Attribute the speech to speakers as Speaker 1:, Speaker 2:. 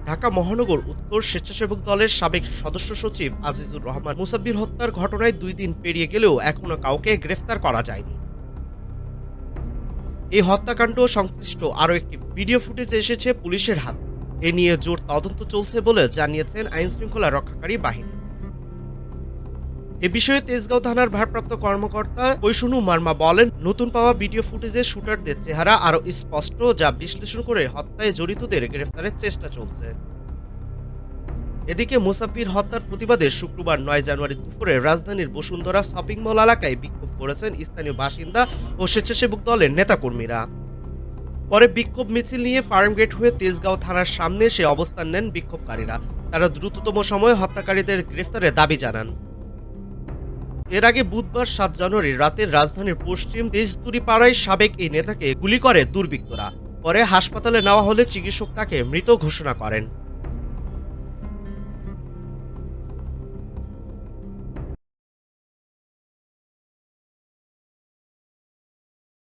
Speaker 1: ঢাকা মহানগর উত্তর স্বেচ্ছাসেবক দলের সাবেক সদস্য সচিব আজিজুর রহমান মুসাব্বির হত্যার ঘটনায় ২ দিন পেরিয়ে গেলেও এখনো কাউকে গ্রেফতার করা যায়নি। এই হত্যাকাণ্ড সংশ্লিষ্ট আরও একটি ভিডিও ফুটেজ এসেছে পুলিশের হাতে। এ নিয়ে জোর তদন্ত চলছে বলে জানিয়েছেন আইনশৃঙ্খলা রক্ষাকারী বাহিনী। এ বিষয়ে তেজগাঁও থানার ভারপ্রাপ্ত কর্মকর্তা কৈশুনু মার্মা বলেন, নতুন পাওয়া ভিডিও ফুটেজে শুটারদের চেহারা আরও স্পষ্ট, যা বিশ্লেষণ করে হত্যায় জড়িতদের গ্রেফতারের চেষ্টা চলছে। এদিকে মুসাব্বির হত্যার প্রতিবাদে শুক্রবার ৯ জানুয়ারি দুপুরে রাজধানীর বসুন্ধরা শপিং মল এলাকায় বিক্ষোভ করেছেন স্থানীয় বাসিন্দা ও স্বেচ্ছাসেবক দলের নেতাকর্মীরা। পরে বিক্ষোভ মিছিল নিয়ে ফার্মগেট হয়ে তেজগাঁও থানার সামনে এসে অবস্থান নেন বিক্ষোভকারীরা। তারা দ্রুততম সময়ে হত্যাকারীদের গ্রেফতারের দাবি জানান। এর আগে বুধবার ৭ জানুয়ারি রাতে রাজধানীর পশ্চিম তেজতুরিপাড়ায় সাবেক এই নেতাকে গুলি করে দুর্বৃত্তরা। পরে হাসপাতালে নেওয়া হলে চিকিৎসক তাকে মৃত ঘোষণা করেন।